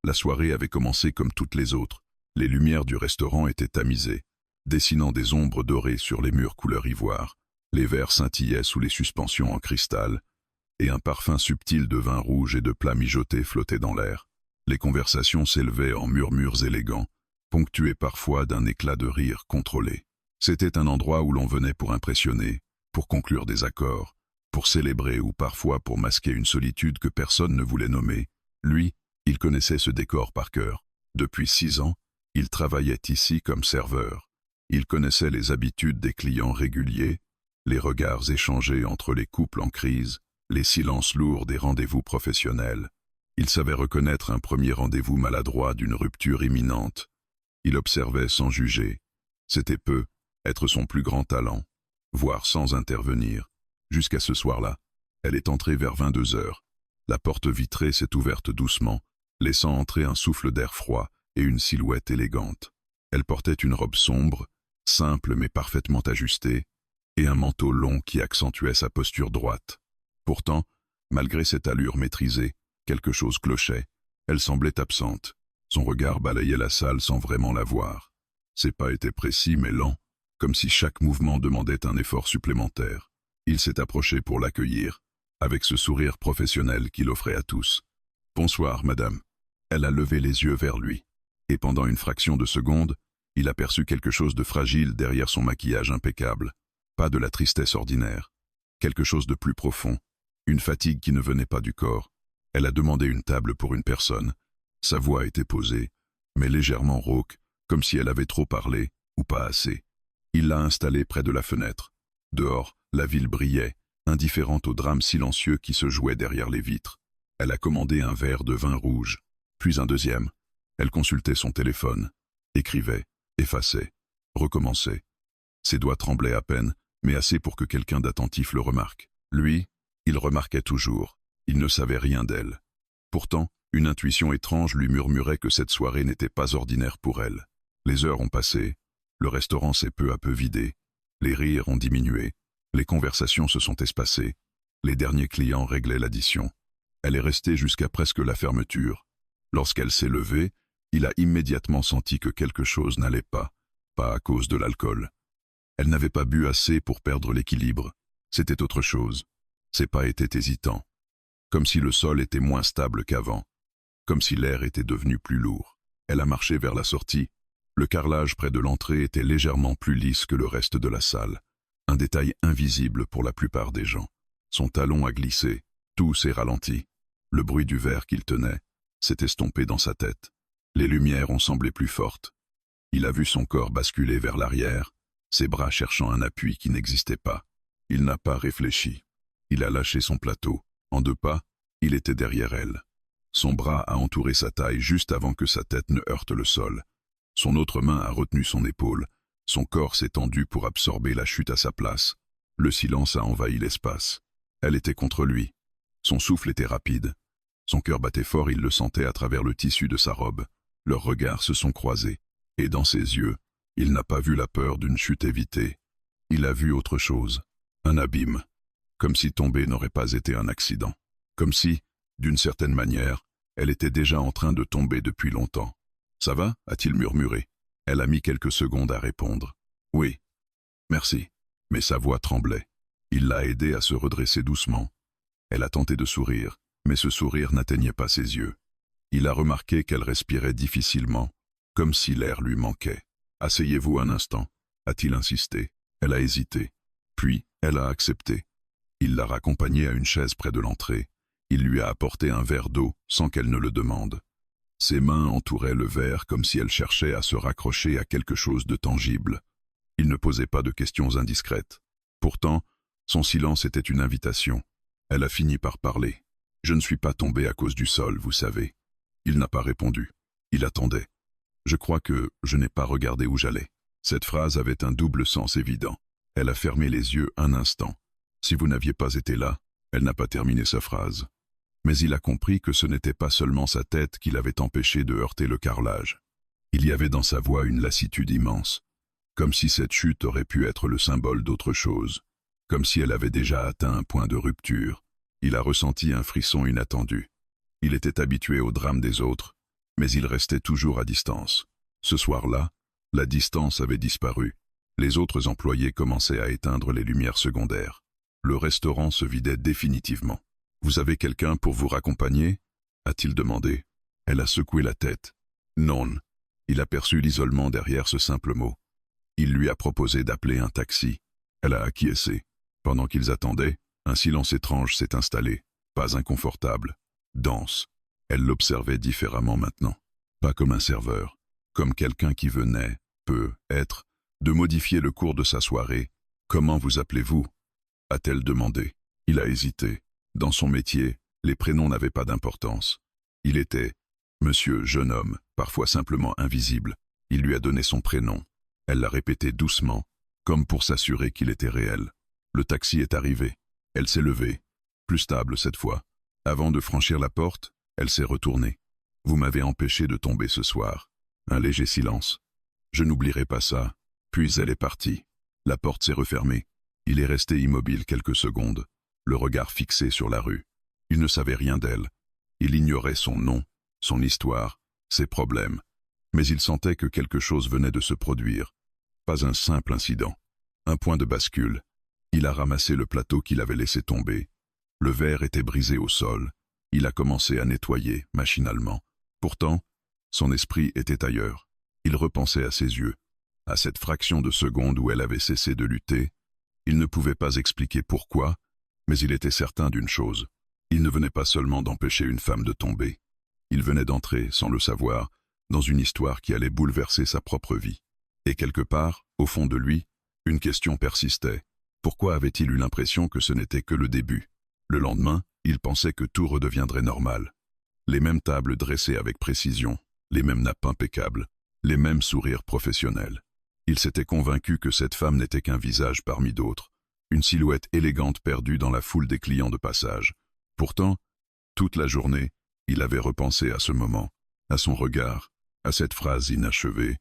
La soirée avait commencé comme toutes les autres. Les lumières du restaurant étaient tamisées, dessinant des ombres dorées sur les murs couleur ivoire. Les verres scintillaient sous les suspensions en cristal, et un parfum subtil de vin rouge et de plats mijotés flottait dans l'air. Les conversations s'élevaient en murmures élégants, ponctués parfois d'un éclat de rire contrôlé. C'était un endroit où l'on venait pour impressionner, pour conclure des accords, pour célébrer ou parfois pour masquer une solitude que personne ne voulait nommer. Lui, il connaissait ce décor par cœur. Depuis 6 ans, il travaillait ici comme serveur. Il connaissait les habitudes des clients réguliers, les regards échangés entre les couples en crise, les silences lourds des rendez-vous professionnels. Il savait reconnaître un premier rendez-vous maladroit d'une rupture imminente. Il observait sans juger. C'était peu, être son plus grand talent, voire sans intervenir. Jusqu'à ce soir-là, elle est entrée vers 22 heures. La porte vitrée s'est ouverte doucement, laissant entrer un souffle d'air froid et une silhouette élégante. Elle portait une robe sombre, simple mais parfaitement ajustée, et un manteau long qui accentuait sa posture droite. Pourtant, malgré cette allure maîtrisée, quelque chose clochait. Elle semblait absente. Son regard balayait la salle sans vraiment la voir. Ses pas étaient précis mais lents, comme si chaque mouvement demandait un effort supplémentaire. Il s'est approché pour l'accueillir, avec ce sourire professionnel qu'il offrait à tous. « Bonsoir, madame. » Elle a levé les yeux vers lui, et pendant une fraction de seconde, il aperçut quelque chose de fragile derrière son maquillage impeccable. Pas de la tristesse ordinaire. Quelque chose de plus profond, une fatigue qui ne venait pas du corps. Elle a demandé une table pour une personne. Sa voix était posée, mais légèrement rauque, comme si elle avait trop parlé, ou pas assez. Il l'a installée près de la fenêtre. Dehors, la ville brillait, indifférente au drame silencieux qui se jouait derrière les vitres. Elle a commandé un verre de vin rouge, puis un deuxième. Elle consultait son téléphone, écrivait, effaçait, recommençait. Ses doigts tremblaient à peine, mais assez pour que quelqu'un d'attentif le remarque. Lui, il remarquait toujours. Il ne savait rien d'elle. Pourtant, une intuition étrange lui murmurait que cette soirée n'était pas ordinaire pour elle. Les heures ont passé, le restaurant s'est peu à peu vidé, les rires ont diminué, les conversations se sont espacées, les derniers clients réglaient l'addition. Elle est restée jusqu'à presque la fermeture. Lorsqu'elle s'est levée, il a immédiatement senti que quelque chose n'allait pas à cause de l'alcool. Elle n'avait pas bu assez pour perdre l'équilibre. C'était autre chose. Ses pas étaient hésitants, comme si le sol était moins stable qu'avant, comme si l'air était devenu plus lourd. Elle a marché vers la sortie. Le carrelage près de l'entrée était légèrement plus lisse que le reste de la salle, un détail invisible pour la plupart des gens. Son talon a glissé, tout s'est ralenti. Le bruit du verre qu'il tenait s'est estompé dans sa tête. Les lumières ont semblé plus fortes. Il a vu son corps basculer vers l'arrière, ses bras cherchant un appui qui n'existait pas. Il n'a pas réfléchi. Il a lâché son plateau. En 2 pas, il était derrière elle. Son bras a entouré sa taille juste avant que sa tête ne heurte le sol. Son autre main a retenu son épaule. Son corps s'est tendu pour absorber la chute à sa place. Le silence a envahi l'espace. Elle était contre lui. Son souffle était rapide. Son cœur battait fort, il le sentait à travers le tissu de sa robe. Leurs regards se sont croisés. Et dans ses yeux, il n'a pas vu la peur d'une chute évitée. Il a vu autre chose. Un abîme. Comme si tomber n'aurait pas été un accident. Comme si, d'une certaine manière, elle était déjà en train de tomber depuis longtemps. « Ça va » a-t-il murmuré. Elle a mis quelques secondes à répondre. « Oui, merci. » Mais sa voix tremblait. Il l'a aidée à se redresser doucement. Elle a tenté de sourire, mais ce sourire n'atteignait pas ses yeux. Il a remarqué qu'elle respirait difficilement, comme si l'air lui manquait. « Asseyez-vous un instant » a-t-il insisté. Elle a hésité. Puis, elle a accepté. Il l'a raccompagnée à une chaise près de l'entrée. Il lui a apporté un verre d'eau sans qu'elle ne le demande. Ses mains entouraient le verre comme si elle cherchait à se raccrocher à quelque chose de tangible. Il ne posait pas de questions indiscrètes. Pourtant, son silence était une invitation. Elle a fini par parler. « Je ne suis pas tombée à cause du sol, vous savez. » Il n'a pas répondu. Il attendait. « Je crois que je n'ai pas regardé où j'allais. » Cette phrase avait un double sens évident. Elle a fermé les yeux un instant. Si vous n'aviez pas été là, elle n'a pas terminé sa phrase. Mais il a compris que ce n'était pas seulement sa tête qui l'avait empêché de heurter le carrelage. Il y avait dans sa voix une lassitude immense, comme si cette chute aurait pu être le symbole d'autre chose, comme si elle avait déjà atteint un point de rupture. Il a ressenti un frisson inattendu. Il était habitué au drame des autres, mais il restait toujours à distance. Ce soir-là, la distance avait disparu. Les autres employés commençaient à éteindre les lumières secondaires. Le restaurant se vidait définitivement. « Vous avez quelqu'un pour vous raccompagner » a-t-il demandé. Elle a secoué la tête. Non. Il aperçut l'isolement derrière ce simple mot. Il lui a proposé d'appeler un taxi. Elle a acquiescé. Pendant qu'ils attendaient, un silence étrange s'est installé, pas inconfortable, dense. Elle l'observait différemment maintenant, pas comme un serveur, comme quelqu'un qui venait, peut-être, de modifier le cours de sa soirée. « Comment vous appelez-vous » a-t-elle demandé. Il a hésité. Dans son métier, les prénoms n'avaient pas d'importance. Il était « Monsieur jeune homme », parfois simplement invisible. Il lui a donné son prénom. Elle l'a répété doucement, comme pour s'assurer qu'il était réel. Le taxi est arrivé. Elle s'est levée, plus stable cette fois. Avant de franchir la porte, elle s'est retournée. « Vous m'avez empêché de tomber ce soir. » Un léger silence. « Je n'oublierai pas ça. » Puis elle est partie. La porte s'est refermée. Il est resté immobile quelques secondes, le regard fixé sur la rue. Il ne savait rien d'elle. Il ignorait son nom, son histoire, ses problèmes. Mais il sentait que quelque chose venait de se produire. Pas un simple incident. Un point de bascule. Il a ramassé le plateau qu'il avait laissé tomber. Le verre était brisé au sol. Il a commencé à nettoyer, machinalement. Pourtant, son esprit était ailleurs. Il repensait à ses yeux, à cette fraction de seconde où elle avait cessé de lutter. Il ne pouvait pas expliquer pourquoi, mais il était certain d'une chose. Il ne venait pas seulement d'empêcher une femme de tomber. Il venait d'entrer, sans le savoir, dans une histoire qui allait bouleverser sa propre vie. Et quelque part, au fond de lui, une question persistait. Pourquoi avait-il eu l'impression que ce n'était que le début? Le lendemain, il pensait que tout redeviendrait normal. Les mêmes tables dressées avec précision, les mêmes nappes impeccables, les mêmes sourires professionnels. Il s'était convaincu que cette femme n'était qu'un visage parmi d'autres, une silhouette élégante perdue dans la foule des clients de passage. Pourtant, toute la journée, il avait repensé à ce moment, à son regard, à cette phrase inachevée.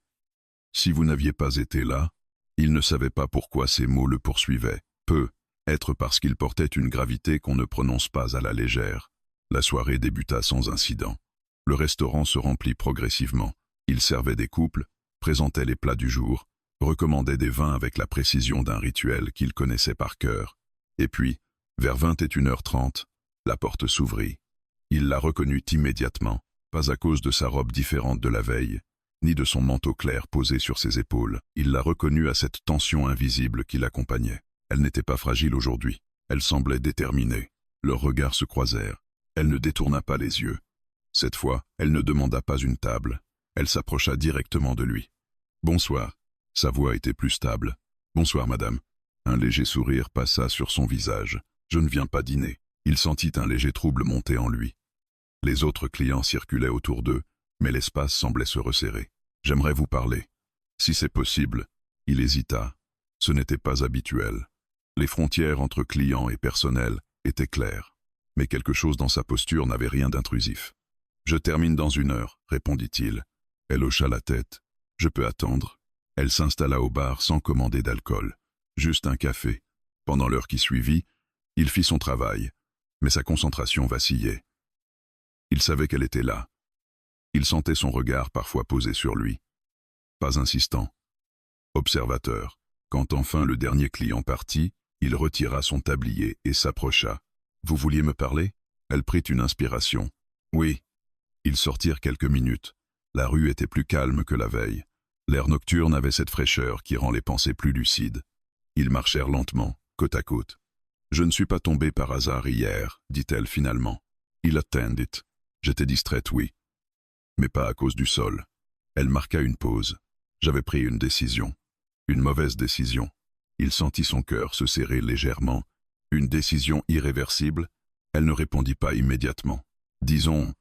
Si vous n'aviez pas été là, il ne savait pas pourquoi ces mots le poursuivaient. Peut-être parce qu'il portait une gravité qu'on ne prononce pas à la légère. La soirée débuta sans incident. Le restaurant se remplit progressivement. Il servait des couples, présentait les plats du jour, recommandait des vins avec la précision d'un rituel qu'il connaissait par cœur. Et puis, vers 21h30, la porte s'ouvrit. Il la reconnut immédiatement, pas à cause de sa robe différente de la veille, ni de son manteau clair posé sur ses épaules. Il la reconnut à cette tension invisible qui l'accompagnait. Elle n'était pas fragile aujourd'hui. Elle semblait déterminée. Leurs regards se croisèrent. Elle ne détourna pas les yeux. Cette fois, elle ne demanda pas une table. Elle s'approcha directement de lui. « Bonsoir. » Sa voix était plus stable. « Bonsoir, madame. » Un léger sourire passa sur son visage. « Je ne viens pas dîner. » Il sentit un léger trouble monter en lui. Les autres clients circulaient autour d'eux, mais l'espace semblait se resserrer. « J'aimerais vous parler. » Si c'est possible. Il hésita. Ce n'était pas habituel. Les frontières entre clients et personnel étaient claires. Mais quelque chose dans sa posture n'avait rien d'intrusif. « Je termine dans 1 heure, » répondit-il. Elle hocha la tête. « Je peux attendre. » Elle s'installa au bar sans commander d'alcool. Juste un café. Pendant l'heure qui suivit, il fit son travail, mais sa concentration vacillait. Il savait qu'elle était là. Il sentait son regard parfois posé sur lui. Pas insistant. Observateur. Quand enfin le dernier client partit, il retira son tablier et s'approcha. « Vous vouliez me parler ?» Elle prit une inspiration. « Oui. » Ils sortirent quelques minutes. La rue était plus calme que la veille. L'air nocturne avait cette fraîcheur qui rend les pensées plus lucides. Ils marchèrent lentement, côte à côte. « Je ne suis pas tombée par hasard hier, » dit-elle finalement. « Il attendait. J'étais distraite, oui. Mais pas à cause du sol. » Elle marqua une pause. J'avais pris une décision. Une mauvaise décision. Il sentit son cœur se serrer légèrement. Une décision irréversible. Elle ne répondit pas immédiatement. Disons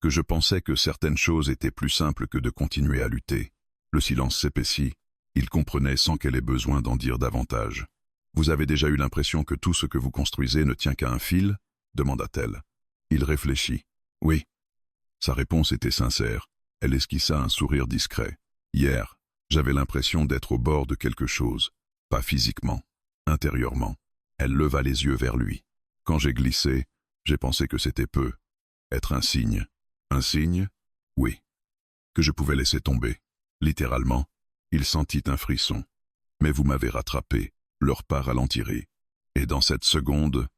que je pensais que certaines choses étaient plus simples que de continuer à lutter. Le silence s'épaissit. Il comprenait sans qu'elle ait besoin d'en dire davantage. « Vous avez déjà eu l'impression que tout ce que vous construisez ne tient qu'à un fil ?» demanda-t-elle. Il réfléchit. « Oui. » Sa réponse était sincère. Elle esquissa un sourire discret. « Hier, j'avais l'impression d'être au bord de quelque chose. Pas physiquement, intérieurement. » Elle leva les yeux vers lui. « Quand j'ai glissé, j'ai pensé que c'était peu. Être un signe. » « Un signe ?» Oui. Que je pouvais laisser tomber. Littéralement, il sentit un frisson. Mais vous m'avez rattrapé, leur pas ralentirit. Et dans cette seconde,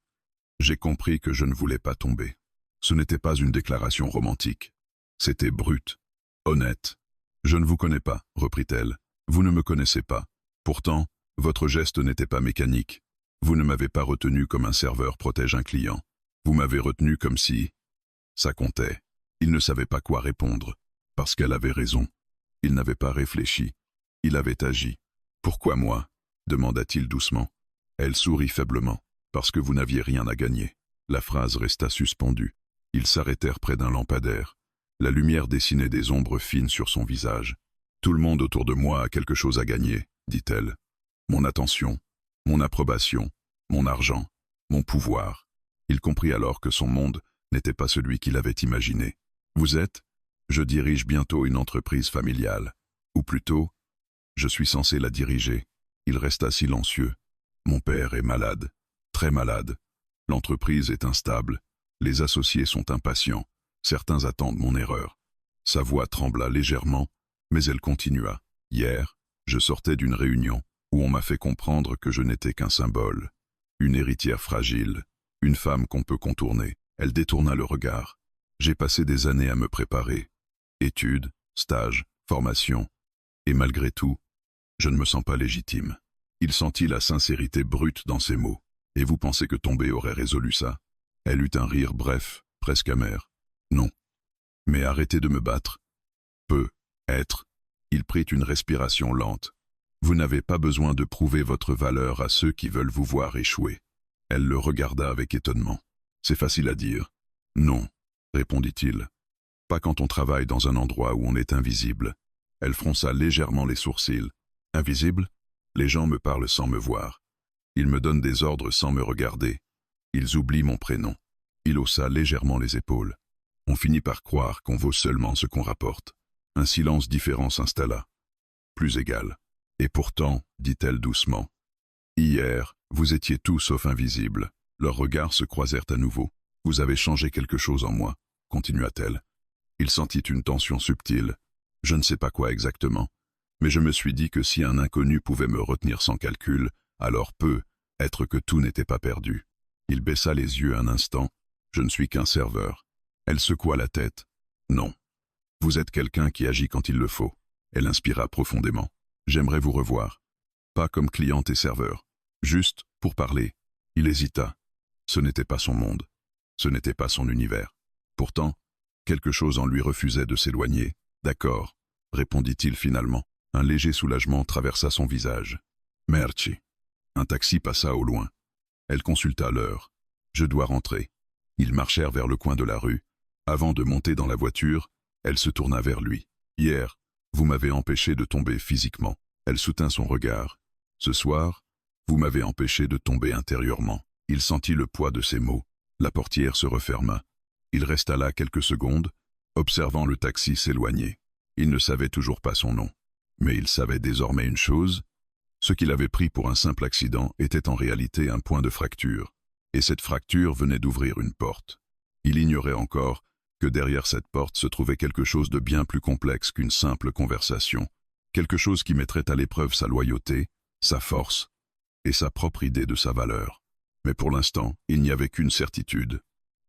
j'ai compris que je ne voulais pas tomber. Ce n'était pas une déclaration romantique. C'était brut, honnête. Je ne vous connais pas, reprit-elle. Vous ne me connaissez pas. Pourtant, votre geste n'était pas mécanique. Vous ne m'avez pas retenu comme un serveur protège un client. Vous m'avez retenu comme si... Ça comptait. Il ne savait pas quoi répondre. Parce qu'elle avait raison. Il n'avait pas réfléchi. Il avait agi. Pourquoi moi demanda-t-il doucement. Elle sourit faiblement. Parce que vous n'aviez rien à gagner. La phrase resta suspendue. Ils s'arrêtèrent près d'un lampadaire. La lumière dessinait des ombres fines sur son visage. Tout le monde autour de moi a quelque chose à gagner, dit-elle. Mon attention, mon approbation, mon argent, mon pouvoir. Il comprit alors que son monde n'était pas celui qu'il avait imaginé. Vous êtes? Je dirige bientôt une entreprise familiale. Ou plutôt, je suis censé la diriger. Il resta silencieux. Mon père est malade, très malade. L'entreprise est instable. Les associés sont impatients. Certains attendent mon erreur. Sa voix trembla légèrement, mais elle continua. Hier, je sortais d'une réunion où on m'a fait comprendre que je n'étais qu'un symbole. Une héritière fragile, une femme qu'on peut contourner. Elle détourna le regard. J'ai passé des années à me préparer. Études, stages, formation. Et malgré tout, je ne me sens pas légitime. Il sentit la sincérité brute dans ses mots. Et vous pensez que tomber aurait résolu ça? Elle eut un rire bref, presque amer. Non. Mais arrêtez de me battre. Peut être. Il prit une respiration lente. Vous n'avez pas besoin de prouver votre valeur à ceux qui veulent vous voir échouer. Elle le regarda avec étonnement. C'est facile à dire. Non, répondit-il. Pas quand on travaille dans un endroit où on est invisible. Elle fronça légèrement les sourcils. Invisible? Les gens me parlent sans me voir. Ils me donnent des ordres sans me regarder. Ils oublient mon prénom. Il haussa légèrement les épaules. On finit par croire qu'on vaut seulement ce qu'on rapporte. Un silence différent s'installa. Plus égal. Et pourtant, dit-elle doucement, hier, vous étiez tout sauf invisibles. Leurs regards se croisèrent à nouveau. Vous avez changé quelque chose en moi, continua-t-elle. Il sentit une tension subtile. Je ne sais pas quoi exactement, mais je me suis dit que si un inconnu pouvait me retenir sans calcul, alors peut-être que tout n'était pas perdu. Il baissa les yeux un instant. Je ne suis qu'un serveur. Elle secoua la tête. Non. Vous êtes quelqu'un qui agit quand il le faut. Elle inspira profondément. J'aimerais vous revoir. Pas comme cliente et serveur. Juste pour parler. Il hésita. Ce n'était pas son monde. Ce n'était pas son univers. Pourtant, quelque chose en lui refusait de s'éloigner. D'accord, répondit-il finalement. Un léger soulagement traversa son visage. Merci. Un taxi passa au loin. Elle consulta l'heure. Je dois rentrer. Ils marchèrent vers le coin de la rue. Avant de monter dans la voiture, elle se tourna vers lui. Hier, vous m'avez empêché de tomber physiquement. Elle soutint son regard. Ce soir, vous m'avez empêché de tomber intérieurement. Il sentit le poids de ses mots. La portière se referma. Il resta là quelques secondes, observant le taxi s'éloigner. Il ne savait toujours pas son nom. Mais il savait désormais une chose. Ce qu'il avait pris pour un simple accident était en réalité un point de fracture. Et cette fracture venait d'ouvrir une porte. Il ignorait encore que derrière cette porte se trouvait quelque chose de bien plus complexe qu'une simple conversation. Quelque chose qui mettrait à l'épreuve sa loyauté, sa force et sa propre idée de sa valeur. Mais pour l'instant, il n'y avait qu'une certitude.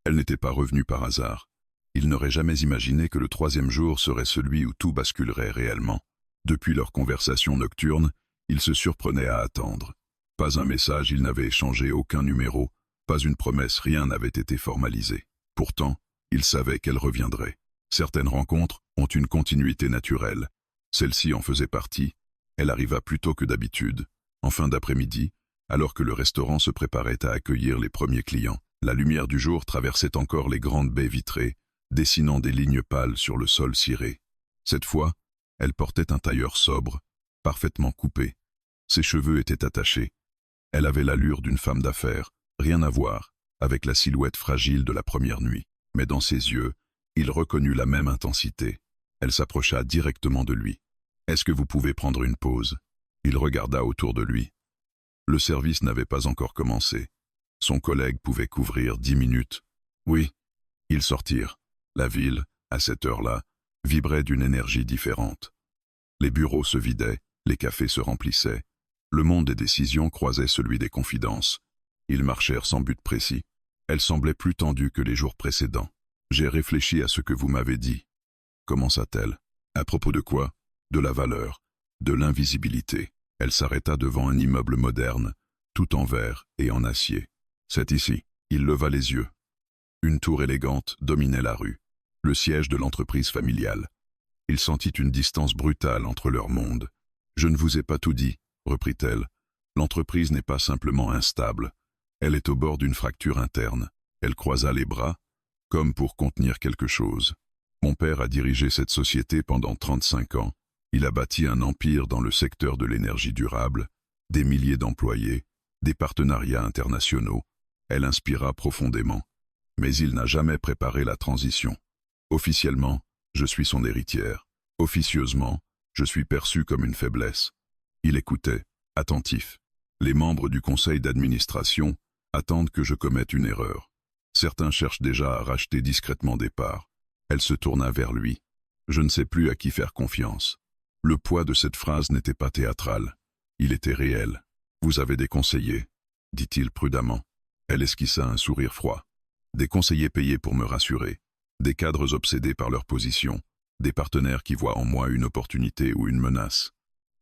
Elle n'était pas revenue par hasard. Il n'aurait jamais imaginé que le troisième jour serait celui où tout basculerait réellement. Depuis leur conversation nocturne, il se surprenait à attendre. Pas un message, il n'avait échangé aucun numéro, pas une promesse, rien n'avait été formalisé. Pourtant, il savait qu'elle reviendrait. Certaines rencontres ont une continuité naturelle. Celle-ci en faisait partie. Elle arriva plus tôt que d'habitude, en fin d'après-midi, alors que le restaurant se préparait à accueillir les premiers clients. La lumière du jour traversait encore les grandes baies vitrées, dessinant des lignes pâles sur le sol ciré. Cette fois, elle portait un tailleur sobre, parfaitement coupé. Ses cheveux étaient attachés. Elle avait l'allure d'une femme d'affaires, rien à voir avec la silhouette fragile de la première nuit. Mais dans ses yeux, il reconnut la même intensité. Elle s'approcha directement de lui. « Est-ce que vous pouvez prendre une pause ?» Il regarda autour de lui. Le service n'avait pas encore commencé. Son collègue pouvait couvrir 10 minutes. Oui, ils sortirent. La ville, à cette heure-là, vibrait d'une énergie différente. Les bureaux se vidaient, les cafés se remplissaient. Le monde des décisions croisait celui des confidences. Ils marchèrent sans but précis. Elle semblait plus tendue que les jours précédents. J'ai réfléchi à ce que vous m'avez dit. Commença-t-elle. À propos de quoi? De la valeur, de l'invisibilité. Elle s'arrêta devant un immeuble moderne, tout en verre et en acier. C'est ici. Il leva les yeux. Une tour élégante dominait la rue, le siège de l'entreprise familiale. Il sentit une distance brutale entre leurs mondes. Je ne vous ai pas tout dit, reprit-elle. L'entreprise n'est pas simplement instable. Elle est au bord d'une fracture interne. Elle croisa les bras, comme pour contenir quelque chose. Mon père a dirigé cette société pendant 35 ans. Il a bâti un empire dans le secteur de l'énergie durable, des milliers d'employés, des partenariats internationaux. Elle inspira profondément. Mais il n'a jamais préparé la transition. Officiellement, je suis son héritière. Officieusement, je suis perçu comme une faiblesse. Il écoutait, attentif. Les membres du conseil d'administration attendent que je commette une erreur. Certains cherchent déjà à racheter discrètement des parts. Elle se tourna vers lui. Je ne sais plus à qui faire confiance. Le poids de cette phrase n'était pas théâtral. Il était réel. Vous avez des conseillers, dit-il prudemment. Elle esquissa un sourire froid. Des conseillers payés pour me rassurer. Des cadres obsédés par leur position. Des partenaires qui voient en moi une opportunité ou une menace.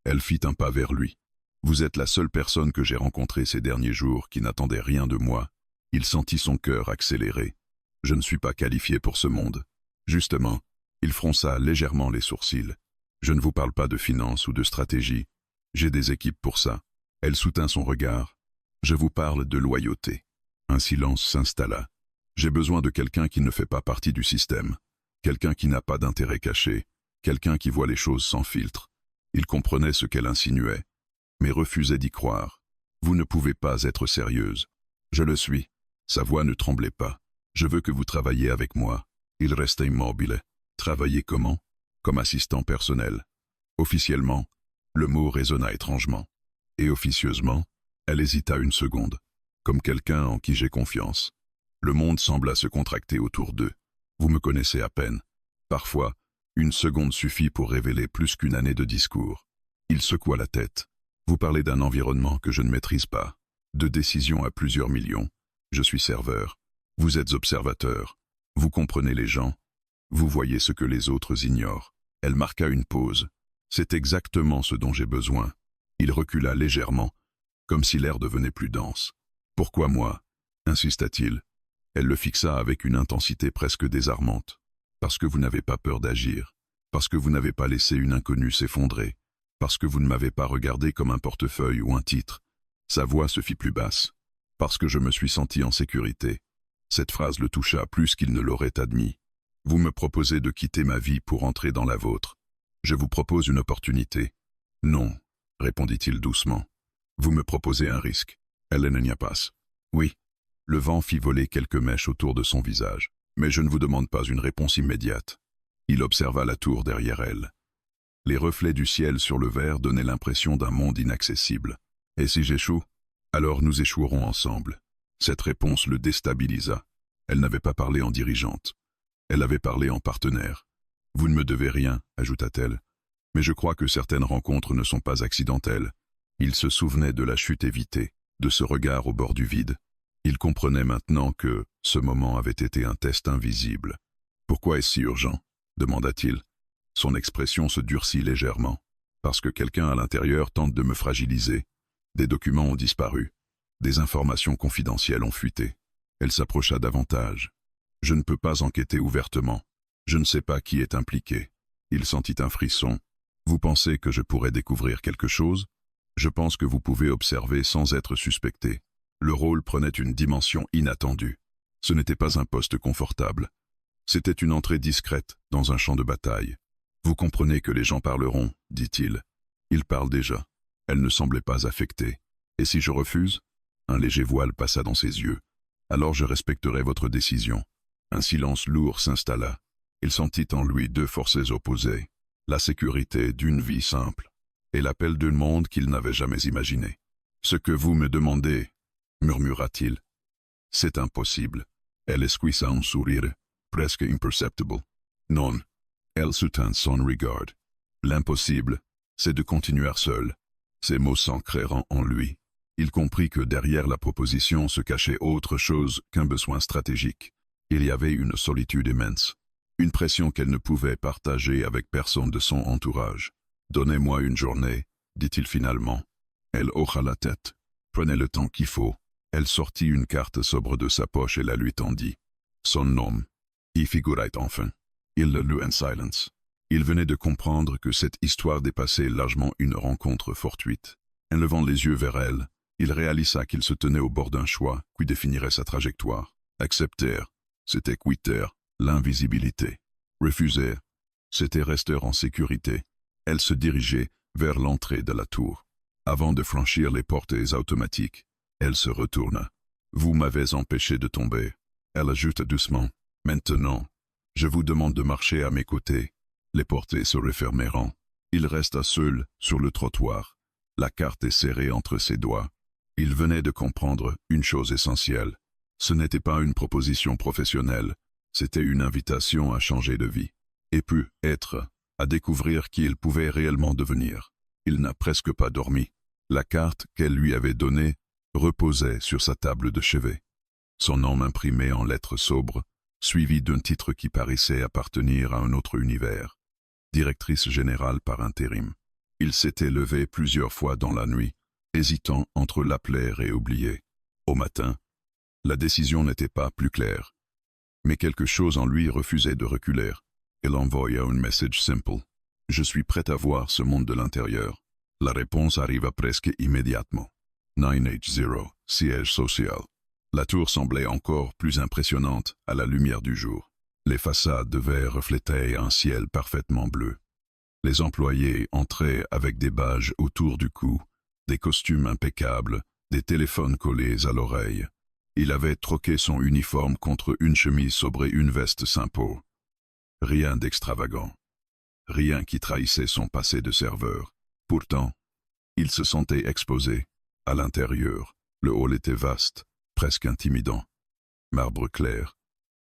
Elle fit un pas vers lui. Vous êtes la seule personne que j'ai rencontrée ces derniers jours qui n'attendait rien de moi. Il sentit son cœur accélérer. Je ne suis pas qualifié pour ce monde. Justement, il fronça légèrement les sourcils. Je ne vous parle pas de finance ou de stratégie. J'ai des équipes pour ça. Elle soutint son regard. Je vous parle de loyauté. Un silence s'installa. J'ai besoin de quelqu'un qui ne fait pas partie du système. Quelqu'un qui n'a pas d'intérêt caché. Quelqu'un qui voit les choses sans filtre. Il comprenait ce qu'elle insinuait, mais refusait d'y croire. Vous ne pouvez pas être sérieuse. Je le suis. Sa voix ne tremblait pas. Je veux que vous travailliez avec moi. Il restait immobile. Travailler comment? Comme assistant personnel. Officiellement, le mot résonna étrangement. Et officieusement, elle hésita une seconde, comme quelqu'un en qui j'ai confiance. Le monde sembla se contracter autour d'eux. Vous me connaissez à peine. Parfois, une seconde suffit pour révéler plus qu'une année de discours. Il secoua la tête. Vous parlez d'un environnement que je ne maîtrise pas, de décisions à plusieurs millions. Je suis serveur. Vous êtes observateur. Vous comprenez les gens. Vous voyez ce que les autres ignorent. Elle marqua une pause. C'est exactement ce dont j'ai besoin. Il recula légèrement, comme si l'air devenait plus dense. Pourquoi moi? Insista-t-il. Elle le fixa avec une intensité presque désarmante. Parce que vous n'avez pas peur d'agir. Parce que vous n'avez pas laissé une inconnue s'effondrer. Parce que vous ne m'avez pas regardé comme un portefeuille ou un titre. Sa voix se fit plus basse. Parce que je me suis senti en sécurité. Cette phrase le toucha plus qu'il ne l'aurait admis. Vous me proposez de quitter ma vie pour entrer dans la vôtre. Je vous propose une opportunité. Non, répondit-il doucement. Vous me proposez un risque. Elle n'y a pas. Oui. Le vent fit voler quelques mèches autour de son visage. Mais je ne vous demande pas une réponse immédiate. Il observa la tour derrière elle. Les reflets du ciel sur le verre donnaient l'impression d'un monde inaccessible. Et si j'échoue? Alors nous échouerons ensemble. Cette réponse le déstabilisa. Elle n'avait pas parlé en dirigeante. Elle avait parlé en partenaire. Vous ne me devez rien, ajouta-t-elle. Mais je crois que certaines rencontres ne sont pas accidentelles. Il se souvenait de la chute évitée, de ce regard au bord du vide. Il comprenait maintenant que ce moment avait été un test invisible. « Pourquoi est-ce si urgent ?» demanda-t-il. Son expression se durcit légèrement. « Parce que quelqu'un à l'intérieur tente de me fragiliser. Des documents ont disparu. Des informations confidentielles ont fuité. » Elle s'approcha davantage. « Je ne peux pas enquêter ouvertement. Je ne sais pas qui est impliqué. » Il sentit un frisson. « Vous pensez que je pourrais découvrir quelque chose? Je pense que vous pouvez observer sans être suspecté. » Le rôle prenait une dimension inattendue. Ce n'était pas un poste confortable. C'était une entrée discrète dans un champ de bataille. « Vous comprenez que les gens parleront, dit-il. Ils parlent déjà. » Elle ne semblait pas affectée. « Et si je refuse ?» Un léger voile passa dans ses yeux. « Alors je respecterai votre décision. » Un silence lourd s'installa. Il sentit en lui deux forces opposées. La sécurité d'une vie simple et l'appel d'un monde qu'il n'avait jamais imaginé. « Ce que vous me demandez, » murmura-t-il. « C'est impossible. » Elle esquissa un sourire, presque imperceptible. « Non. Elle soutint son regard. L'impossible, c'est de continuer seul. Ces mots s'ancrèrent en lui. Il comprit que derrière la proposition se cachait autre chose qu'un besoin stratégique. Il y avait une solitude immense, une pression qu'elle ne pouvait partager avec personne de son entourage. « Donnez-moi une journée », dit-il finalement. Elle hocha la tête. Prenez le temps qu'il faut. Elle sortit une carte sobre de sa poche et la lui tendit. Son nom y figurait enfin. Il le lut en silence. Il venait de comprendre que cette histoire dépassait largement une rencontre fortuite. En levant les yeux vers elle, il réalisa qu'il se tenait au bord d'un choix qui définirait sa trajectoire. Accepter, c'était quitter l'invisibilité. Refuser, c'était rester en sécurité. Elle se dirigeait vers l'entrée de la tour. Avant de franchir les portes automatiques, elle se retourna. « Vous m'avez empêché de tomber. » Elle ajouta doucement. « Maintenant, je vous demande de marcher à mes côtés. » Les portes se refermeront. Il resta seul sur le trottoir, la carte serrée entre ses doigts. Il venait de comprendre une chose essentielle. Ce n'était pas une proposition professionnelle, c'était une invitation à changer de vie. Et puis être, à découvrir qui il pouvait réellement devenir. Il n'a presque pas dormi. La carte qu'elle lui avait donnée reposait sur sa table de chevet. Son nom imprimé en lettres sobres, suivi d'un titre qui paraissait appartenir à un autre univers. Directrice générale par intérim. Il s'était levé plusieurs fois dans la nuit, hésitant entre l'appeler et oublier. Au matin, la décision n'était pas plus claire. Mais quelque chose en lui refusait de reculer. Il envoya un message simple. « Je suis prêt à voir ce monde de l'intérieur. » La réponse arriva presque immédiatement. 9H0, siège social. La tour semblait encore plus impressionnante à la lumière du jour. Les façades de verre reflétaient un ciel parfaitement bleu. Les employés entraient avec des badges autour du cou, des costumes impeccables, des téléphones collés à l'oreille. Il avait troqué son uniforme contre une chemise sobre et une veste simple. Rien d'extravagant. Rien qui trahissait son passé de serveur. Pourtant, il se sentait exposé. À l'intérieur, le hall était vaste, presque intimidant. Marbre clair.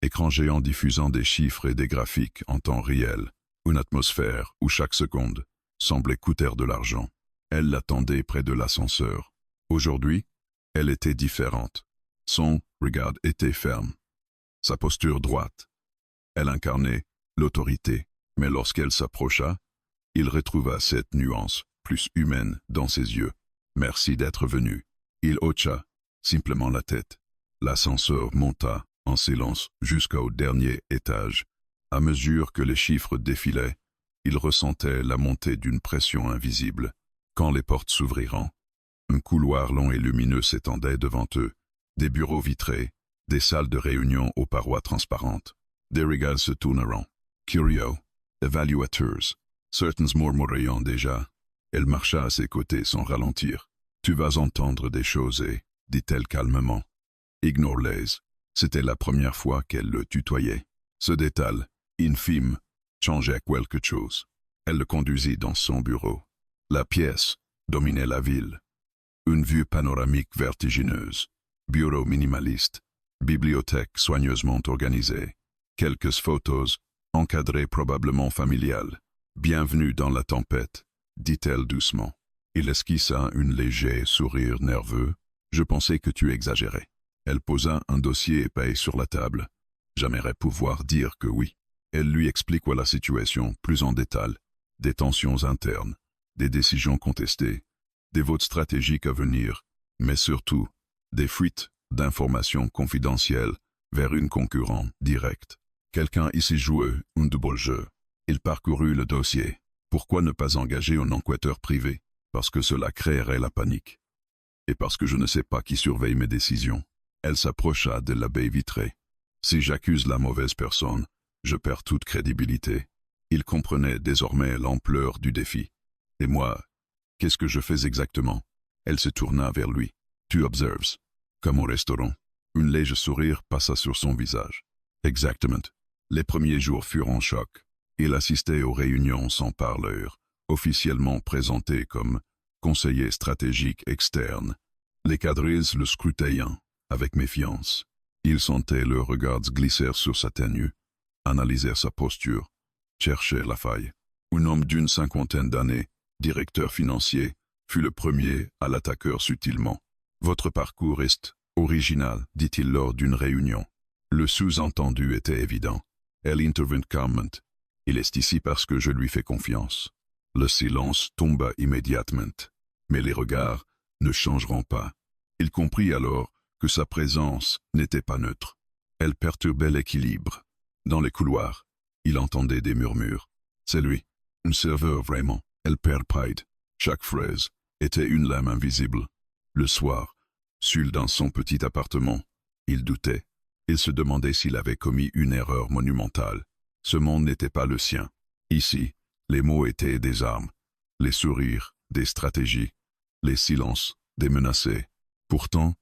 Écran géant diffusant des chiffres et des graphiques en temps réel. Une atmosphère où chaque seconde semblait coûter de l'argent. Elle l'attendait près de l'ascenseur. Aujourd'hui, elle était différente. Son regard était ferme. Sa posture droite. Elle incarnait l'autorité. Mais lorsqu'elle s'approcha, il retrouva cette nuance plus humaine dans ses yeux. « Merci d'être venu. » Il hocha simplement la tête. L'ascenseur monta en silence jusqu'au dernier étage. À mesure que les chiffres défilaient, il ressentait la montée d'une pression invisible. Quand les portes s'ouvriront, un couloir long et lumineux s'étendait devant eux. Des bureaux vitrés, des salles de réunion aux parois transparentes. Des regards se tourneront. Curieux, évaluateurs, certains murmurèrent déjà. Elle marcha à ses côtés sans ralentir. « Tu vas entendre des choses et, dit-elle calmement, ignore-les. » C'était la première fois qu'elle le tutoyait. Ce détail, infime, changeait quelque chose. Elle le conduisit dans son bureau. La pièce dominait la ville. Une vue panoramique vertigineuse. Bureau minimaliste. Bibliothèque soigneusement organisée. Quelques photos, encadrées probablement familiales. « Bienvenue dans la tempête », dit-elle doucement. Il esquissa un léger sourire nerveux. « Je pensais que tu exagérais. » Elle posa un dossier épais sur la table. J'aimerais pouvoir dire que oui. Elle lui expliqua la situation plus en détail. Des tensions internes, des décisions contestées, des votes stratégiques à venir, mais surtout, des fuites d'informations confidentielles vers une concurrente directe. Quelqu'un ici jouait un double jeu. Il parcourut le dossier. Pourquoi ne pas engager un enquêteur privé? Parce que cela créerait la panique. Et parce que je ne sais pas qui surveille mes décisions. Elle s'approcha de la baie vitrée. Si j'accuse la mauvaise personne, je perds toute crédibilité. Il comprenait désormais l'ampleur du défi. Et moi, qu'est-ce que je fais exactement? Elle se tourna vers lui. Tu observes. Comme au restaurant. Un léger sourire passa sur son visage. Exactement. Les premiers jours furent en choc. Il assistait aux réunions sans parleur, officiellement présenté comme conseiller stratégique externe. Les cadres le scrutaient avec méfiance. Il sentait leurs regards glisser sur sa tenue, analyser sa posture. cherchait la faille. Un homme d'une cinquantaine d'années, directeur financier, fut le premier à l'attaquer subtilement. « Votre parcours est original », dit-il lors d'une réunion. Le sous-entendu était évident. Elle intervint calmement. « Il est ici parce que je lui fais confiance. » Le silence tomba immédiatement. Mais les regards ne changeront pas. Il comprit alors que sa présence n'était pas neutre. Elle perturbait l'équilibre. Dans les couloirs, il entendait des murmures. « C'est lui, un serveur vraiment. » Elle palpite. Chaque phrase était une lame invisible. Le soir, seul dans son petit appartement, il doutait. Il se demandait s'il avait commis une erreur monumentale. Ce monde n'était pas le sien. Ici, les mots étaient des armes, les sourires, des stratégies, les silences, des menacés. Pourtant,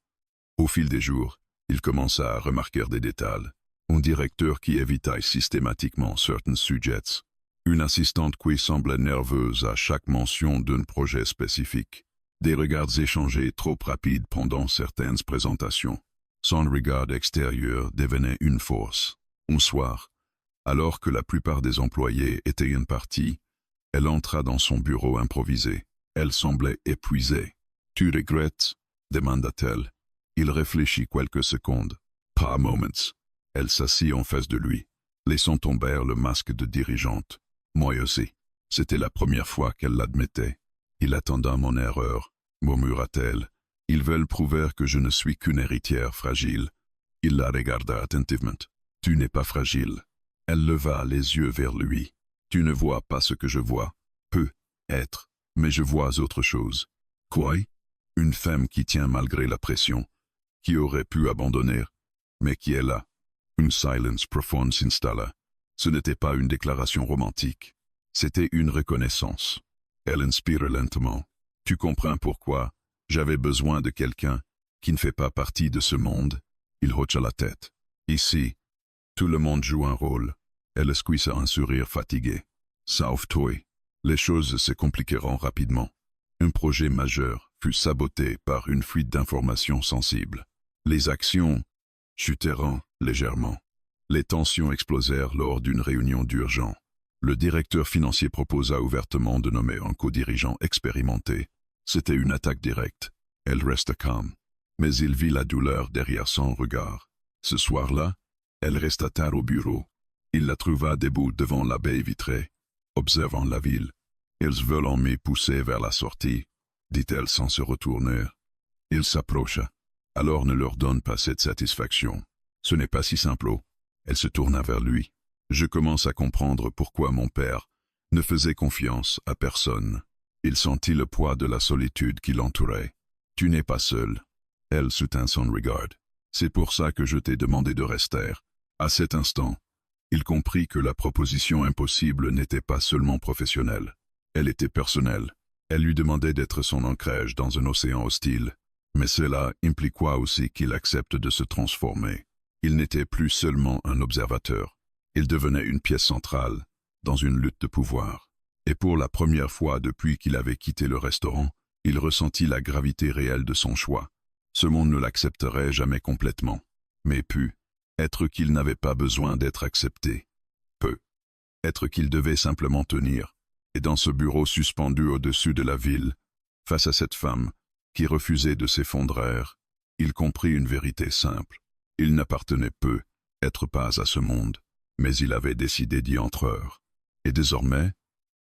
au fil des jours, il commença à remarquer des détails. Un directeur qui évitait systématiquement certains sujets. Une assistante qui semblait nerveuse à chaque mention d'un projet spécifique. Des regards échangés trop rapides pendant certaines présentations. Son regard extérieur devenait une force. Un soir, alors que la plupart des employés étaient partis, elle entra dans son bureau improvisé. Elle semblait épuisée. « Tu regrettes ?» demanda-t-elle. Il réfléchit quelques secondes. « Pas moments. » Elle s'assit en face de lui, laissant tomber le masque de dirigeante. « Moi aussi. » C'était la première fois qu'elle l'admettait. « Il attendait mon erreur, » murmura-t-elle. « Ils veulent prouver que je ne suis qu'une héritière fragile. » Il la regarda attentivement. « Tu n'es pas fragile. » Elle leva les yeux vers lui. « Tu ne vois pas ce que je vois. Peut être, mais je vois autre chose. »« Quoi ?» Une femme qui tient malgré la pression, qui aurait pu abandonner, mais qui est là. Une silence profonde s'installa. Ce n'était pas une déclaration romantique. C'était une reconnaissance. Elle inspira lentement. « Tu comprends pourquoi j'avais besoin de quelqu'un qui ne fait pas partie de ce monde ?» Il hocha la tête. « Ici, tout le monde joue un rôle. » Elle esquissa un sourire fatigué. « Sauf toi. » Les choses se compliqueront rapidement. Un projet majeur fut saboté par une fuite d'informations sensibles. Les actions chutèrent légèrement. Les tensions explosèrent lors d'une réunion d'urgence. Le directeur financier proposa ouvertement de nommer un co-dirigeant expérimenté. C'était une attaque directe. Elle resta calme. Mais il vit la douleur derrière son regard. Ce soir-là, elle resta tard au bureau. Il la trouva debout devant la baie vitrée, observant la ville. « Ils veulent me pousser vers la sortie », dit-elle sans se retourner. Il s'approcha. « Alors ne leur donne pas cette satisfaction. Ce n'est pas si simple. » Elle se tourna vers lui. « Je commence à comprendre pourquoi mon père ne faisait confiance à personne. » Il sentit le poids de la solitude qui l'entourait. « Tu n'es pas seul. » Elle soutint son regard. « C'est pour ça que je t'ai demandé de rester. » À cet instant, il comprit que la proposition impossible n'était pas seulement professionnelle. Elle était personnelle. Elle lui demandait d'être son ancrage dans un océan hostile. Mais cela impliquait aussi qu'il accepte de se transformer. Il n'était plus seulement un observateur. Il devenait une pièce centrale dans une lutte de pouvoir. Et pour la première fois depuis qu'il avait quitté le restaurant, il ressentit la gravité réelle de son choix. Ce monde ne l'accepterait jamais complètement. Mais être qu'il n'avait pas besoin d'être accepté. Être qu'il devait simplement tenir. Et dans ce bureau suspendu au-dessus de la ville, face à cette femme qui refusait de s'effondrer, il comprit une vérité simple. Il n'appartenait être pas à ce monde, mais il avait décidé d'y entrer. Et désormais,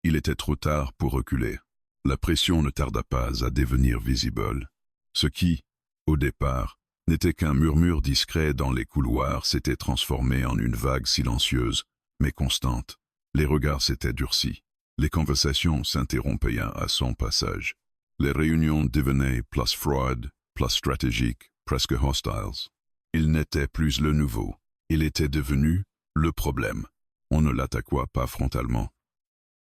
il était trop tard pour reculer. La pression ne tarda pas à devenir visible. Ce qui, au départ, n'était qu'un murmure discret dans les couloirs s'était transformé en une vague silencieuse, mais constante. Les regards s'étaient durcis. Les conversations s'interrompaient à son passage. Les réunions devenaient plus froides, plus stratégiques, presque hostiles. Il n'était plus le nouveau. Il était devenu le problème. On ne l'attaqua pas frontalement.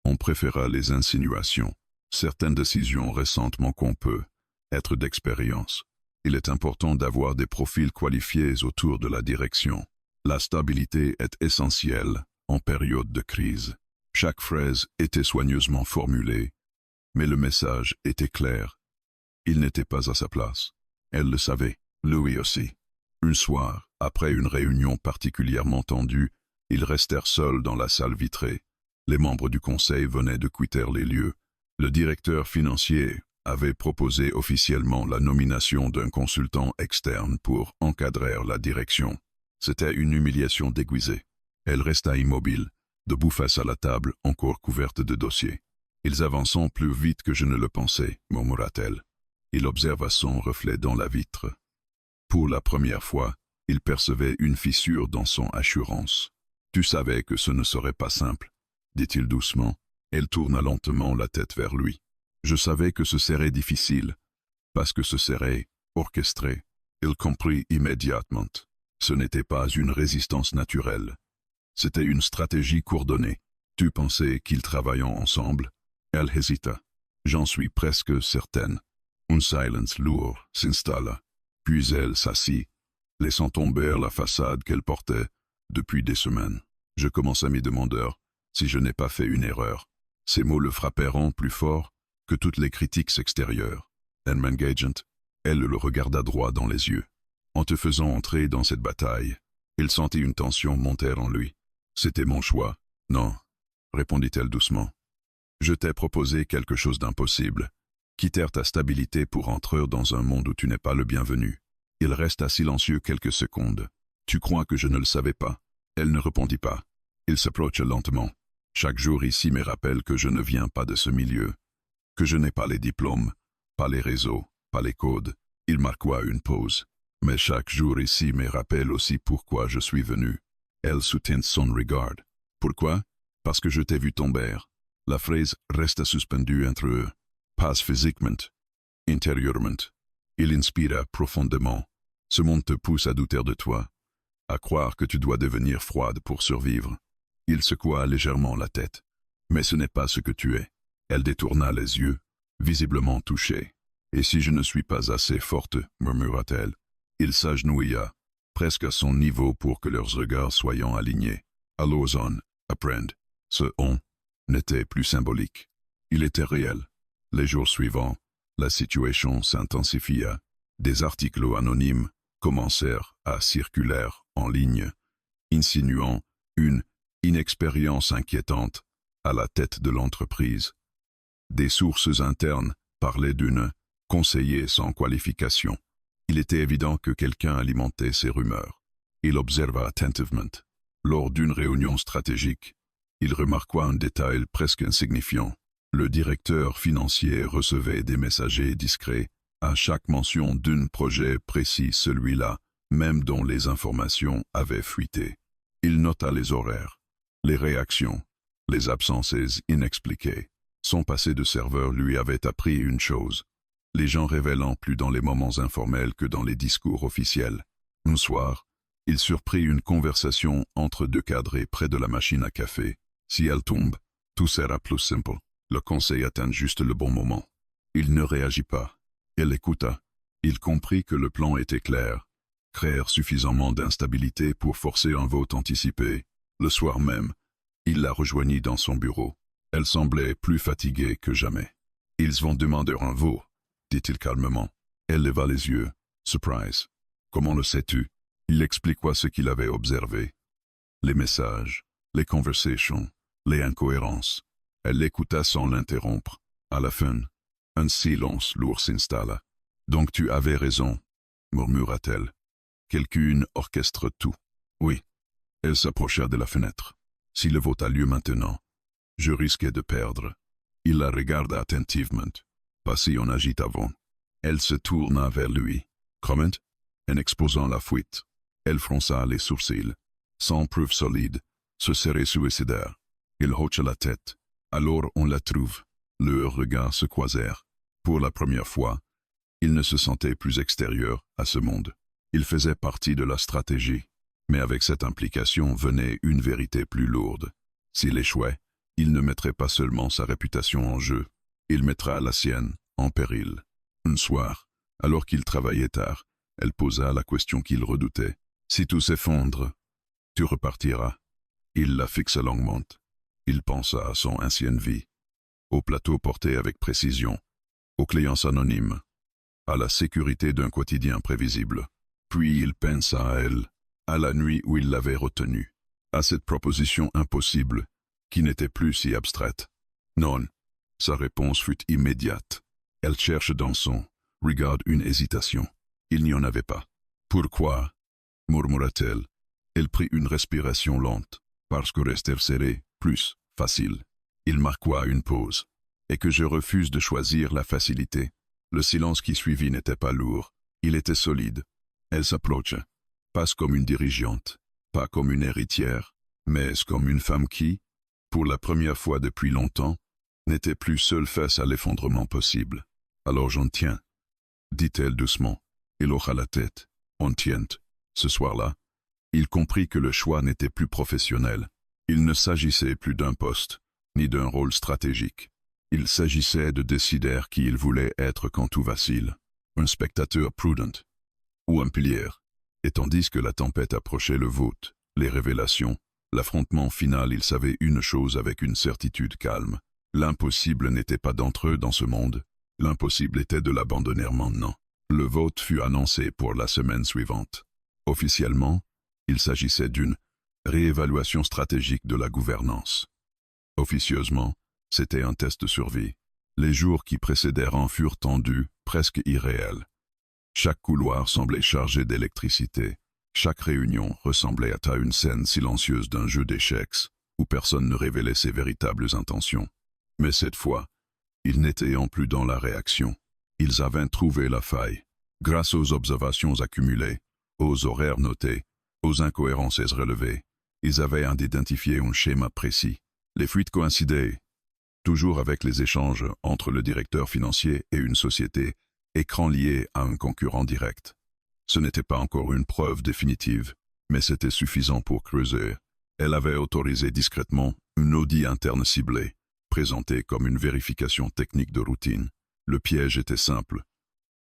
On préféra les insinuations. Certaines décisions récentes manquant peu être d'expérience. Il est important d'avoir des profils qualifiés autour de la direction. La stabilité est essentielle en période de crise. Chaque phrase était soigneusement formulée, mais le message était clair. Il n'était pas à sa place. Elle le savait, lui aussi. Un soir, après une réunion particulièrement tendue, ils restèrent seuls dans la salle vitrée. Les membres du conseil venaient de quitter les lieux. Le directeur financier avait proposé officiellement la nomination d'un consultant externe pour encadrer la direction. C'était une humiliation déguisée. Elle resta immobile, debout face à la table encore couverte de dossiers. « Ils avancent plus vite que je ne le pensais », murmura-t-elle. Il observa son reflet dans la vitre. Pour la première fois, il percevait une fissure dans son assurance. « Tu savais que ce ne serait pas simple », dit-il doucement. Elle tourna lentement la tête vers lui. « Je savais que ce serait difficile, parce que ce serait orchestré. » Il comprit immédiatement. Ce n'était pas une résistance naturelle. C'était une stratégie coordonnée. « Tu pensais qu'ils travaillaient ensemble ?» Elle hésita. « J'en suis presque certaine. » Un silence lourd s'installa. Puis elle s'assit, laissant tomber la façade qu'elle portait depuis des semaines. « Je commence à m'y demander si je n'ai pas fait une erreur. » Ces mots le frappèrent plus fort que toutes les critiques extérieures. Enmengagent, elle le regarda droit dans les yeux. En te faisant entrer dans cette bataille, il sentit une tension monter en lui. « C'était mon choix. »« Non, » répondit-elle doucement. « Je t'ai proposé quelque chose d'impossible. Quitter ta stabilité pour entrer dans un monde où tu n'es pas le bienvenu. » Il resta silencieux quelques secondes. « Tu crois que je ne le savais pas ?» Elle ne répondit pas. Il s'approcha lentement. « Chaque jour ici me rappelle que je ne viens pas de ce milieu, que je n'ai pas les diplômes, pas les réseaux, pas les codes. » Il marqua une pause. « Mais chaque jour ici me rappelle aussi pourquoi je suis venu. » Elle soutint son regard. « Pourquoi? Parce que je t'ai vu tomber. » La phrase resta suspendue entre eux. Pas physiquement, intérieurement. Il inspira profondément. Ce monde te pousse à douter de toi, à croire que tu dois devenir froide pour survivre. Il secoua légèrement la tête. Mais ce n'est pas ce que tu es. Elle détourna les yeux, visiblement touchée. Et si je ne suis pas assez forte, murmura-t-elle. Il s'agenouilla, presque à son niveau pour que leurs regards soient alignés. Alors on, apprend. Ce on n'était plus symbolique. Il était réel. Les jours suivants, la situation s'intensifia. Des articles anonymes commencèrent à circuler en ligne, insinuant une inexpérience inquiétante à la tête de l'entreprise. Des sources internes parlaient d'une conseiller sans qualification. Il était évident que quelqu'un alimentait ces rumeurs. Il observa attentivement. Lors d'une réunion stratégique, il remarqua un détail presque insignifiant. Le directeur financier recevait des messagers discrets à chaque mention d'un projet précis, celui-là, même dont les informations avaient fuité. Il nota les horaires, les réactions, les absences inexpliquées. Son passé de serveur lui avait appris une chose. Les gens révélant plus dans les moments informels que dans les discours officiels. Un soir, il surprit une conversation entre deux cadres près de la machine à café. Si elle tombe, tout sera plus simple. Le conseil atteint juste le bon moment. Il ne réagit pas. Elle écouta. Il comprit que le plan était clair. Créer suffisamment d'instabilité pour forcer un vote anticipé. Le soir même, il la rejoignit dans son bureau. Elle semblait plus fatiguée que jamais. « Ils vont demander un vote, » dit-il calmement. Elle leva les yeux. « Surprise. Comment le sais-tu » Il expliqua ce qu'il avait observé. Les messages, les conversations, les incohérences. Elle l'écouta sans l'interrompre. À la fin, un silence lourd s'installa. « Donc tu avais raison, » murmura-t-elle. « Quelqu'un orchestre tout. » « Oui. » Elle s'approcha de la fenêtre. « Si le vote a lieu maintenant, je risquais de perdre. » Il la regarda attentivement. « Pas si on agit avant. » Elle se tourna vers lui. « Comment ?» En exposant la fuite. Elle fronça les sourcils. Sans preuve solide, ce serait suicidaire. Il hocha la tête. Alors on la trouve. Leurs regards se croisèrent. Pour la première fois, il ne se sentait plus extérieur à ce monde. Il faisait partie de la stratégie. Mais avec cette implication venait une vérité plus lourde. S'il échouait, il ne mettrait pas seulement sa réputation en jeu, il mettra la sienne en péril. Un soir, alors qu'il travaillait tard, elle posa la question qu'il redoutait. « Si tout s'effondre, tu repartiras ?» Il la fixa longuement. Il pensa à son ancienne vie, au plateau porté avec précision, aux clients anonymes, à la sécurité d'un quotidien prévisible. Puis il pensa à elle, à la nuit où il l'avait retenue, à cette proposition impossible qui n'était plus si abstraite. Non. Sa réponse fut immédiate. Elle cherche dans son regard une hésitation. Il n'y en avait pas. Pourquoi? Murmura-t-elle. Elle prit une respiration lente, parce que rester serré, plus facile. Il marqua une pause. Et que je refuse de choisir la facilité. Le silence qui suivit n'était pas lourd, il était solide. Elle s'approcha. Pas comme une dirigeante, pas comme une héritière, mais comme une femme qui, pour la première fois depuis longtemps, n'était plus seule face à l'effondrement possible. Alors j'en tiens, dit-elle doucement. Il hocha la tête. On tient. Ce soir-là, il comprit que le choix n'était plus professionnel. Il ne s'agissait plus d'un poste, ni d'un rôle stratégique. Il s'agissait de décider qui il voulait être quand tout vacille. Un spectateur prudent, ou un pilier. Et tandis que la tempête approchait le vote, les révélations, l'affrontement final, il savait une chose avec une certitude calme. L'impossible n'était pas d'entre eux dans ce monde. L'impossible était de l'abandonner maintenant. Le vote fut annoncé pour la semaine suivante. Officiellement, il s'agissait d'une réévaluation stratégique de la gouvernance. Officieusement, c'était un test de survie. Les jours qui précédèrent en furent tendus, presque irréels. Chaque couloir semblait chargé d'électricité. Chaque réunion ressemblait à une scène silencieuse d'un jeu d'échecs, où personne ne révélait ses véritables intentions. Mais cette fois, ils n'étaient plus dans la réaction. Ils avaient trouvé la faille. Grâce aux observations accumulées, aux horaires notés, aux incohérences relevées, ils avaient identifié un schéma précis. Les fuites coïncidaient toujours avec les échanges entre le directeur financier et une société, écran lié à un concurrent direct. Ce n'était pas encore une preuve définitive, mais c'était suffisant pour creuser. Elle avait autorisé discrètement une audit interne ciblée, présentée comme une vérification technique de routine. Le piège était simple.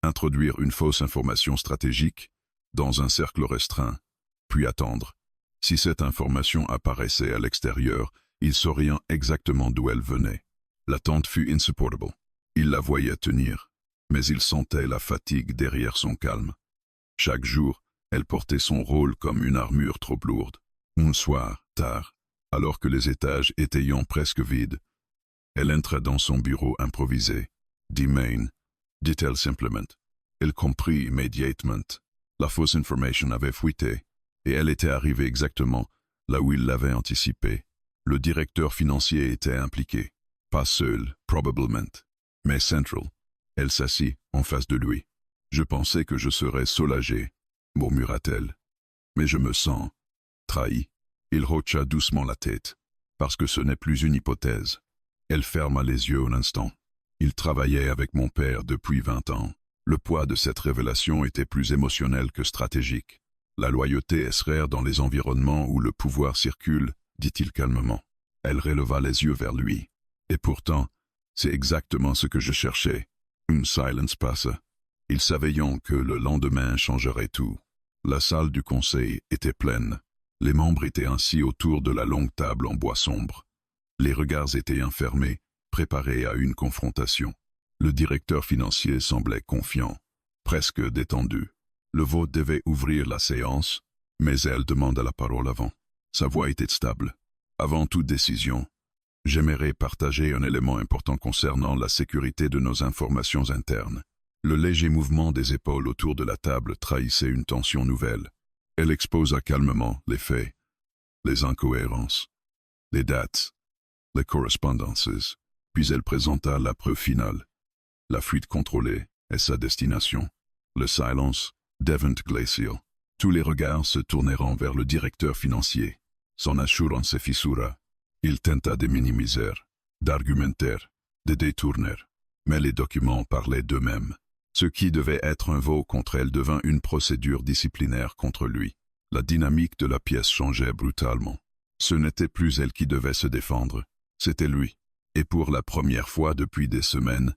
Introduire une fausse information stratégique dans un cercle restreint, puis attendre. Si cette information apparaissait à l'extérieur, il saurait exactement d'où elle venait. L'attente fut insupportable. Il la voyait tenir, mais il sentait la fatigue derrière son calme. Chaque jour, elle portait son rôle comme une armure trop lourde. Un soir, tard, alors que les étages étaient presque vides, elle entra dans son bureau improvisé. « Main », dit-elle simplement. Elle comprit immédiatement. La fausse information avait fuité, et elle était arrivée exactement là où il l'avait anticipé. Le directeur financier était impliqué. Pas seul, probablement, mais central. Elle s'assit en face de lui. « Je pensais que je serais soulagé », murmura-t-elle. « Mais je me sens trahi. » Il hocha doucement la tête, parce que ce n'est plus une hypothèse. Elle ferma les yeux un instant. Il travaillait avec mon père depuis 20 ans. Le poids de cette révélation était plus émotionnel que stratégique. La loyauté est rare dans les environnements où le pouvoir circule, dit-il calmement. Elle releva les yeux vers lui. Et pourtant, c'est exactement ce que je cherchais. Une silence passa. Ils savaient que le lendemain changerait tout. La salle du conseil était pleine. Les membres étaient assis autour de la longue table en bois sombre. Les regards étaient fermés, préparés à une confrontation. Le directeur financier semblait confiant, presque détendu. Le vote devait ouvrir la séance, mais elle demanda la parole avant. Sa voix était stable. Avant toute décision, j'aimerais partager un élément important concernant la sécurité de nos informations internes. Le léger mouvement des épaules autour de la table trahissait une tension nouvelle. Elle exposa calmement les faits, les incohérences, les dates, les correspondances, puis elle présenta la preuve finale. La fuite contrôlée et sa destination. Le silence, Devant Glacial. Tous les regards se tournèrent vers le directeur financier. Son assurance se fissura. Il tenta de minimiser, d'argumenter, de détourner. Mais les documents parlaient d'eux-mêmes. Ce qui devait être un vote contre elle devint une procédure disciplinaire contre lui. La dynamique de la pièce changeait brutalement. Ce n'était plus elle qui devait se défendre, c'était lui. Et pour la première fois depuis des semaines,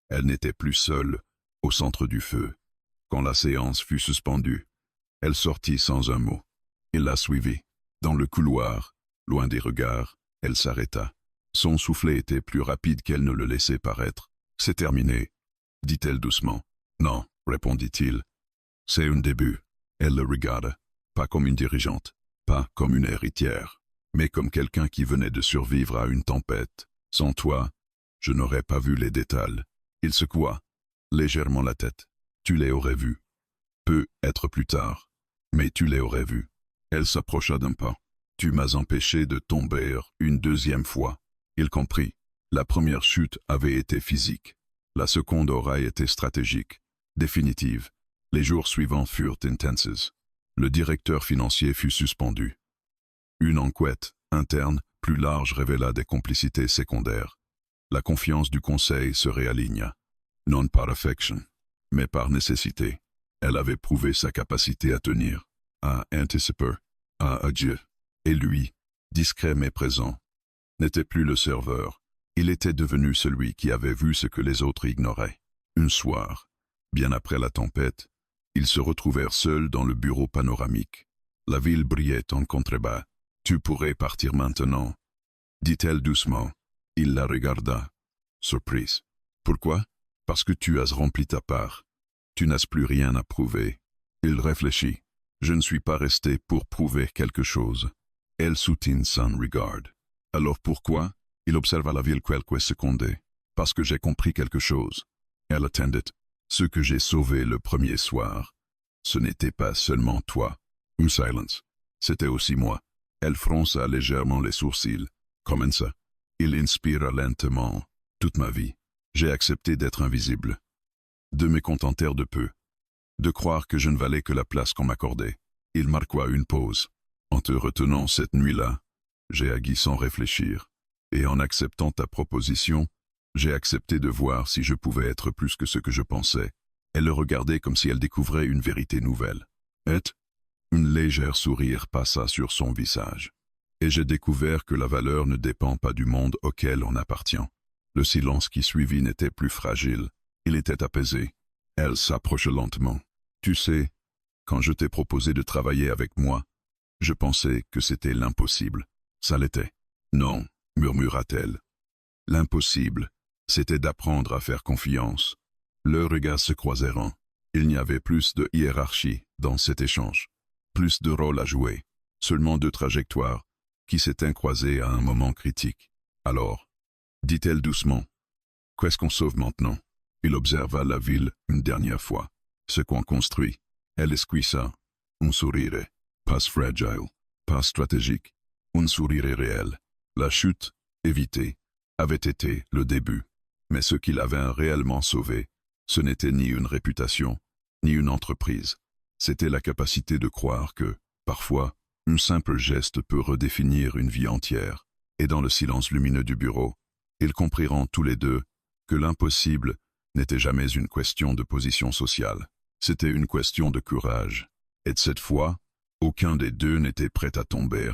elle n'était plus seule, au centre du feu. Quand la séance fut suspendue, elle sortit sans un mot. Il la suivit. Dans le couloir, loin des regards, elle s'arrêta. Son soufflet était plus rapide qu'elle ne le laissait paraître. « C'est terminé », dit-elle doucement. « Non », répondit-il. « C'est un début. » Elle le regarda, pas comme une dirigeante, pas comme une héritière, mais comme quelqu'un qui venait de survivre à une tempête. Sans toi, je n'aurais pas vu les détails. Il secoua légèrement la tête. Tu les aurais vus. Peut-être plus tard, mais tu les aurais vus. Elle s'approcha d'un pas. Tu m'as empêché de tomber une deuxième fois. Il comprit. La première chute avait été physique. La seconde aura été stratégique, définitive. Les jours suivants furent intenses. Le directeur financier fut suspendu. Une enquête interne plus large révéla des complicités secondaires. La confiance du conseil se réaligna, non par affection, mais par nécessité. Elle avait prouvé sa capacité à tenir, à anticiper, à agir. Et lui, discret mais présent, n'était plus le serveur. Il était devenu celui qui avait vu ce que les autres ignoraient. Un soir, bien après la tempête, ils se retrouvèrent seuls dans le bureau panoramique. La ville brillait en contrebas. « Tu pourrais partir maintenant » dit-elle doucement. Il la regarda, surprise. « Pourquoi ?»« Parce que tu as rempli ta part. Tu n'as plus rien à prouver. » Il réfléchit. « Je ne suis pas resté pour prouver quelque chose. » Elle soutint son regard. « Alors pourquoi ?» Il observa la ville quelques secondes. « Parce que j'ai compris quelque chose. » Elle attendait. « Ce que j'ai sauvé le premier soir, ce n'était pas seulement toi. » Une silence. « C'était aussi moi. » Elle fronça légèrement les sourcils. « Comment ça ?» Il inspira lentement. « Toute ma vie, j'ai accepté d'être invisible. De me contenter de peu. De croire que je ne valais que la place qu'on m'accordait. » Il marqua une pause. « En te retenant cette nuit-là, j'ai agi sans réfléchir. Et en acceptant ta proposition, j'ai accepté de voir si je pouvais être plus que ce que je pensais. » Elle le regardait comme si elle découvrait une vérité nouvelle. Et un léger sourire passa sur son visage. Et j'ai découvert que la valeur ne dépend pas du monde auquel on appartient. Le silence qui suivit n'était plus fragile, il était apaisé. Elle s'approcha lentement. « Tu sais, quand je t'ai proposé de travailler avec moi, je pensais que c'était l'impossible. Ça l'était. »« Non, » murmura-t-elle. « L'impossible, c'était d'apprendre à faire confiance. » Leurs regards se croisèrent. Il n'y avait plus de hiérarchie dans cet échange. Plus de rôles à jouer, seulement deux trajectoires qui s'étaient croisées à un moment critique. « Alors, » dit-elle doucement, « qu'est-ce qu'on sauve maintenant ?» Il observa la ville une dernière fois. Ce qu'on construit. Elle esquissa. Un sourire. Pas fragile, pas stratégique. Un sourire réel. La chute, évitée, avait été le début. Mais ce qui l'avait réellement sauvé, ce n'était ni une réputation, ni une entreprise. C'était la capacité de croire que, parfois, un simple geste peut redéfinir une vie entière. Et dans le silence lumineux du bureau, ils comprirent tous les deux que l'impossible n'était jamais une question de position sociale. C'était une question de courage. Et cette fois, aucun des deux n'était prêt à tomber.